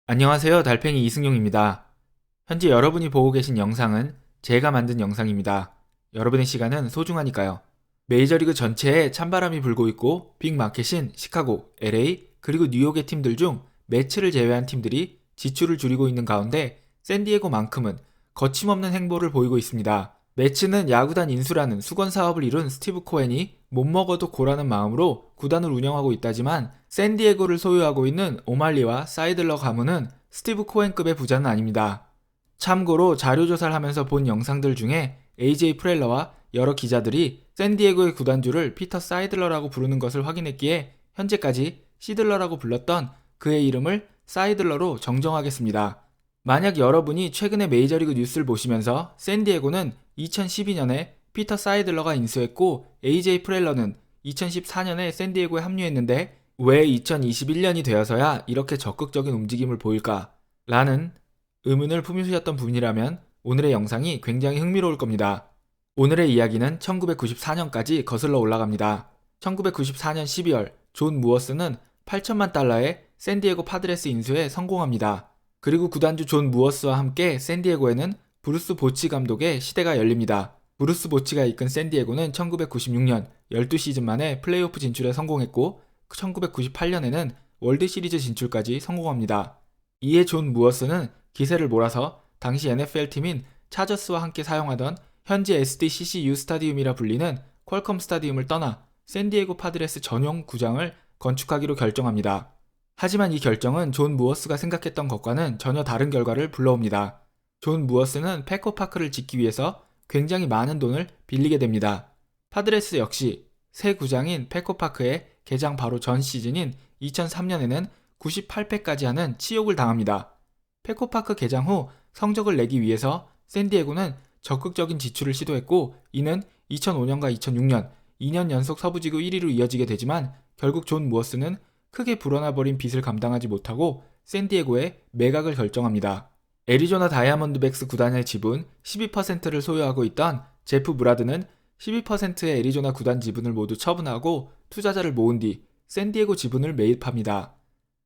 안녕하세요. 달팽이 이승용입니다. 현재 여러분이 보고 계신 영상은 제가 만든 영상입니다. 여러분의 시간은 소중하니까요. 메이저리그 전체에 찬바람이 불고 있고 빅마켓인 시카고, LA, 그리고 뉴욕의 팀들 중 매치를 제외한 팀들이 지출을 줄이고 있는 가운데 샌디에고만큼은 거침없는 행보를 보이고 있습니다. 매치는 야구단 인수라는 수건 사업을 이룬 스티브 코엔이 못 먹어도 고라는 마음으로 구단을 운영하고 있다지만 샌디에고를 소유하고 있는 오말리와 사이들러 가문은 스티브 코엔급의 부자는 아닙니다. 참고로 자료조사를 하면서 본 영상들 중에 AJ 프렐러와 여러 기자들이 샌디에고의 구단주를 피터 사이들러라고 부르는 것을 확인했기에 현재까지 시들러라고 불렀던 그의 이름을 사이들러로 정정하겠습니다. 만약 여러분이 최근에 메이저리그 뉴스를 보시면서 샌디에고는 2012년에 피터 사이들러가 인수했고 AJ 프렐러는 2014년에 샌디에고에 합류했는데 왜 2021년이 되어서야 이렇게 적극적인 움직임을 보일까? 라는 의문을 품으셨던 분이라면 오늘의 영상이 굉장히 흥미로울 겁니다. 오늘의 이야기는 1994년까지 거슬러 올라갑니다. 1994년 12월 존 무어스는 8천만 달러의 샌디에고 파드레스 인수에 성공합니다. 그리고 구단주 존 무어스와 함께 샌디에고에는 브루스 보치 감독의 시대가 열립니다. 브루스 보치가 이끈 샌디에고는 1996년 12시즌 만에 플레이오프 진출에 성공했고 1998년에는 월드시리즈 진출까지 성공합니다. 이에 존 무어스는 기세를 몰아서 당시 NFL팀인 차저스와 함께 사용하던 현재 SDCCU 스타디움이라 불리는 퀄컴 스타디움을 떠나 샌디에고 파드레스 전용 구장을 건축하기로 결정합니다. 하지만 이 결정은 존 무어스가 생각했던 것과는 전혀 다른 결과를 불러옵니다. 존 무어스는 패커파크를 짓기 위해서 굉장히 많은 돈을 빌리게 됩니다. 파드레스 역시 새 구장인 패커파크의 개장 바로 전 시즌인 2003년에는 98패까지 하는 치욕을 당합니다. 패커파크 개장 후 성적을 내기 위해서 샌디에고는 적극적인 지출을 시도했고 이는 2005년과 2006년 2년 연속 서부지구 1위로 이어지게 되지만 결국 존 무어스는 크게 불어나버린 빚을 감당하지 못하고 샌디에고에 매각을 결정합니다. 애리조나 다이아몬드백스 구단의 지분 12%를 소유하고 있던 제프 무라드는 12%의 애리조나 구단 지분을 모두 처분하고 투자자를 모은 뒤 샌디에고 지분을 매입합니다.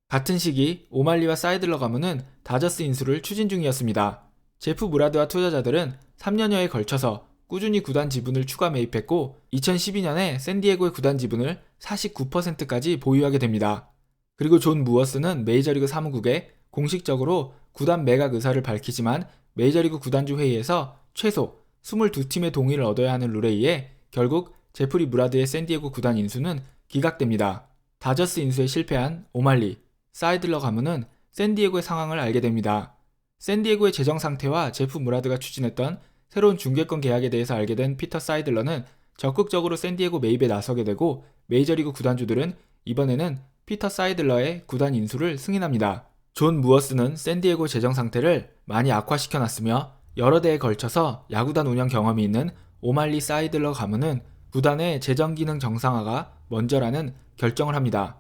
같은 시기 오말리와 사이들러 가문은 다저스 인수를 추진 중이었습니다. 제프 무라드와 투자자들은 3년여에 걸쳐서 꾸준히 구단 지분을 추가 매입했고 2012년에 샌디에고의 구단 지분을 49%까지 보유하게 됩니다. 그리고 존 무어스는 메이저리그 사무국에 공식적으로 구단 매각 의사를 밝히지만 메이저리그 구단주 회의에서 최소 22팀의 동의를 얻어야 하는 룰에 의해 결국 제프리 무라드의 샌디에고 구단 인수는 기각됩니다. 다저스 인수에 실패한 오말리, 사이들러 가문은 샌디에고의 상황을 알게 됩니다. 샌디에고의 재정 상태와 제프 무라드가 추진했던 새로운 중계권 계약에 대해서 알게 된 피터 사이들러는 적극적으로 샌디에고 매입에 나서게 되고 메이저리그 구단주들은 이번에는 피터 사이들러의 구단 인수를 승인합니다. 존 무어스는 샌디에고 재정 상태를 많이 악화시켜놨으며 여러 대에 걸쳐서 야구단 운영 경험이 있는 오말리 사이들러 가문은 구단의 재정 기능 정상화가 먼저라는 결정을 합니다.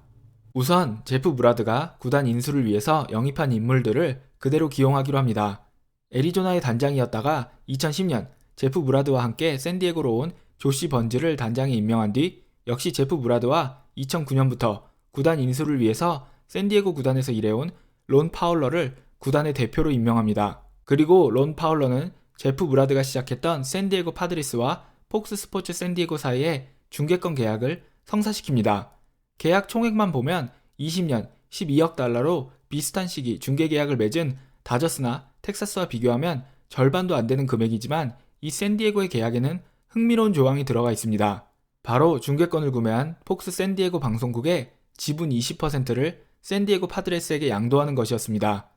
우선 제프 무라드가 구단 인수를 위해서 영입한 인물들을 그대로 기용하기로 합니다. 애리조나의 단장이었다가 2010년 제프 무라드와 함께 샌디에고로 온 조시 번즈를 단장에 임명한 뒤 역시 제프 무라드와 2009년부터 구단 인수를 위해서 샌디에고 구단에서 일해온 론 파울러를 구단의 대표로 임명합니다. 그리고 론 파울러는 제프 무라드가 시작했던 샌디에고 파드리스와 폭스 스포츠 샌디에고 사이의 중계권 계약을 성사시킵니다. 계약 총액만 보면 20년 12억 달러로 비슷한 시기 중계 계약을 맺은 다저스나 텍사스와 비교하면 절반도 안 되는 금액이지만 이 샌디에고의 계약에는 흥미로운 조항이 들어가 있습니다. 바로 중계권을 구매한 폭스 샌디에고 방송국의 지분 20%를 샌디에고 파드레스에게 양도하는 것이었습니다.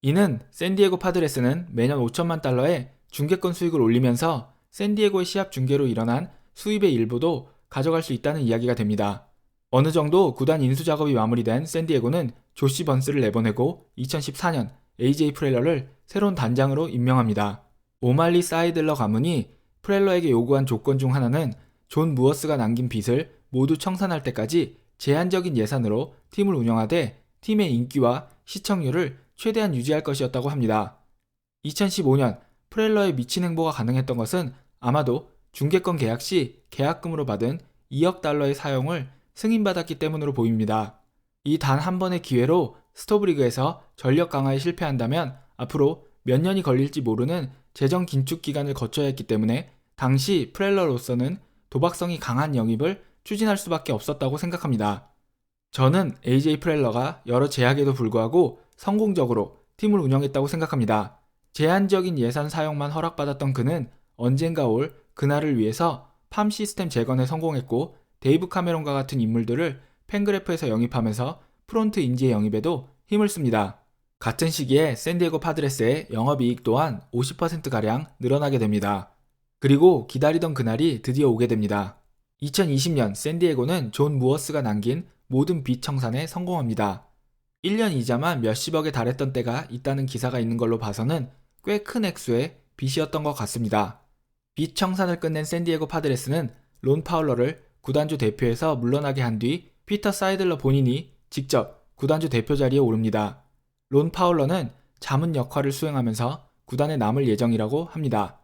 이는 샌디에고 파드레스는 매년 5천만 달러의 중계권 수익을 올리면서 샌디에고의 시합 중계로 일어난 수입의 일부도 가져갈 수 있다는 이야기가 됩니다. 어느 정도 구단 인수 작업이 마무리된 샌디에고는 조시 번스를 내보내고 2014년 AJ 프렐러를 새로운 단장으로 임명합니다. 오말리 사이들러 가문이 프렐러에게 요구한 조건 중 하나는 존 무어스가 남긴 빚을 모두 청산할 때까지 제한적인 예산으로 팀을 운영하되 팀의 인기와 시청률을 최대한 유지할 것이었다고 합니다. 2015년 프렐러의 미친 행보가 가능했던 것은 아마도 중계권 계약 시 계약금으로 받은 2억 달러의 사용을 승인받았기 때문으로 보입니다. 이 단 한 번의 기회로 스토브리그에서 전력 강화에 실패한다면 앞으로 몇 년이 걸릴지 모르는 재정 긴축 기간을 거쳐야 했기 때문에 당시 프렐러로서는 도박성이 강한 영입을 추진할 수밖에 없었다고 생각합니다. 저는 AJ 프렐러가 여러 제약에도 불구하고 성공적으로 팀을 운영했다고 생각합니다. 제한적인 예산 사용만 허락받았던 그는 언젠가 올 그날을 위해서 팜 시스템 재건에 성공했고 데이브 카메론과 같은 인물들을 팬그래프에서 영입하면서 프론트 인지의 영입에도 힘을 씁니다. 같은 시기에 샌디에고 파드레스의 영업이익 또한 50%가량 늘어나게 됩니다. 그리고 기다리던 그날이 드디어 오게 됩니다. 2020년 샌디에고는 존 무어스가 남긴 모든 빚 청산에 성공합니다. 1년 이자만 몇십억에 달했던 때가 있다는 기사가 있는 걸로 봐서는 꽤 큰 액수의 빚이었던 것 같습니다. 빚 청산을 끝낸 샌디에고 파드레스는 론 파울러를 구단주 대표에서 물러나게 한 뒤 피터 사이들러 본인이 직접 구단주 대표 자리에 오릅니다. 론 파울러는 자문 역할을 수행하면서 구단에 남을 예정이라고 합니다.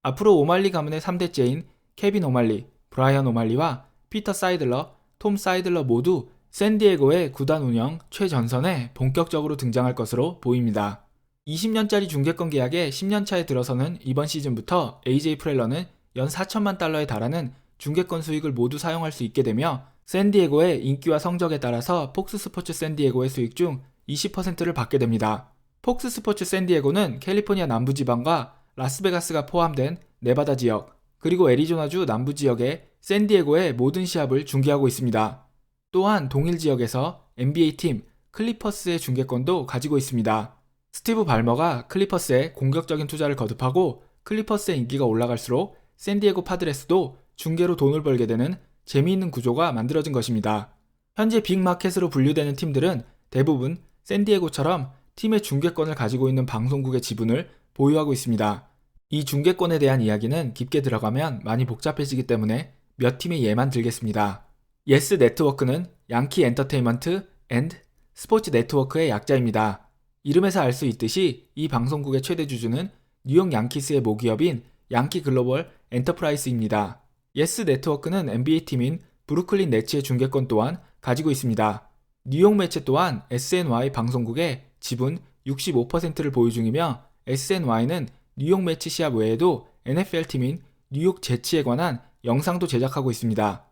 앞으로 오말리 가문의 3대째인 케빈 오말리, 브라이언 오말리와 피터 사이들러, 톰 사이들러 모두 샌디에고의 구단 운영 최전선에 본격적으로 등장할 것으로 보입니다. 20년짜리 중계권 계약에 10년차에 들어서는 이번 시즌부터 AJ 프렐러는 연 4천만 달러에 달하는 중계권 수익을 모두 사용할 수 있게 되며 샌디에고의 인기와 성적에 따라서 폭스스포츠 샌디에고의 수익 중 20%를 받게 됩니다. 폭스스포츠 샌디에고는 캘리포니아 남부지방과 라스베가스가 포함된 네바다 지역, 그리고 애리조나주 남부 지역의 샌디에고의 모든 시합을 중계하고 있습니다. 또한 동일 지역에서 NBA팀 클리퍼스의 중계권도 가지고 있습니다. 스티브 발머가 클리퍼스에 공격적인 투자를 거듭하고 클리퍼스의 인기가 올라갈수록 샌디에고 파드레스도 중계로 돈을 벌게 되는 재미있는 구조가 만들어진 것입니다. 현재 빅마켓으로 분류되는 팀들은 대부분 샌디에고처럼 팀의 중계권을 가지고 있는 방송국의 지분을 보유하고 있습니다. 이 중계권에 대한 이야기는 깊게 들어가면 많이 복잡해지기 때문에 몇 팀의 예만 들겠습니다. 예스 네트워크는 양키 엔터테인먼트 앤드 스포츠 네트워크의 약자입니다. 이름에서 알 수 있듯이 이 방송국의 최대 주주는 뉴욕 양키스의 모기업인 양키 글로벌 엔터프라이스입니다. 예스 네트워크는 NBA팀인 브루클린 네츠의 중계권 또한 가지고 있습니다. 뉴욕 매체 또한 SNY 방송국의 지분 65%를 보유 중이며 SNY는 뉴욕 매치 시합 외에도 NFL팀인 뉴욕 제치에 관한 영상도 제작하고 있습니다.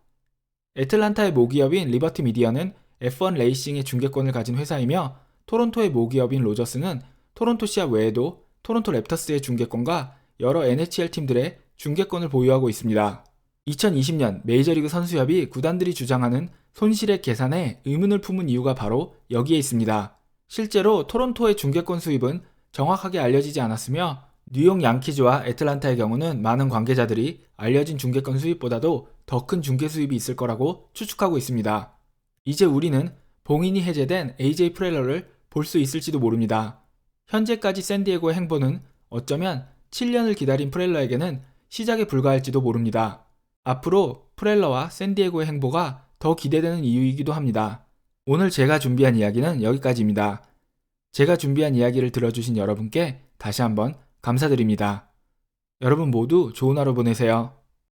애틀란타의 모기업인 리버티 미디어는 F1 레이싱의 중계권을 가진 회사이며 토론토의 모기업인 로저스는 토론토 시합 외에도 토론토 랩터스의 중계권과 여러 NHL 팀들의 중계권을 보유하고 있습니다. 2020년 메이저리그 선수협이 구단들이 주장하는 손실액 계산에 의문을 품은 이유가 바로 여기에 있습니다. 실제로 토론토의 중계권 수입은 정확하게 알려지지 않았으며 뉴욕 양키즈와 애틀란타의 경우는 많은 관계자들이 알려진 중계권 수입보다도 더 큰 중계 수입이 있을 거라고 추측하고 있습니다. 이제 우리는 봉인이 해제된 AJ 프렐러를 볼 수 있을지도 모릅니다. 현재까지 샌디에고의 행보는 어쩌면 7년을 기다린 프렐러에게는 시작에 불과할지도 모릅니다. 앞으로 프렐러와 샌디에고의 행보가 더 기대되는 이유이기도 합니다. 오늘 제가 준비한 이야기는 여기까지입니다. 제가 준비한 이야기를 들어주신 여러분께 다시 한번 감사드립니다. 여러분 모두 좋은 하루 보내세요.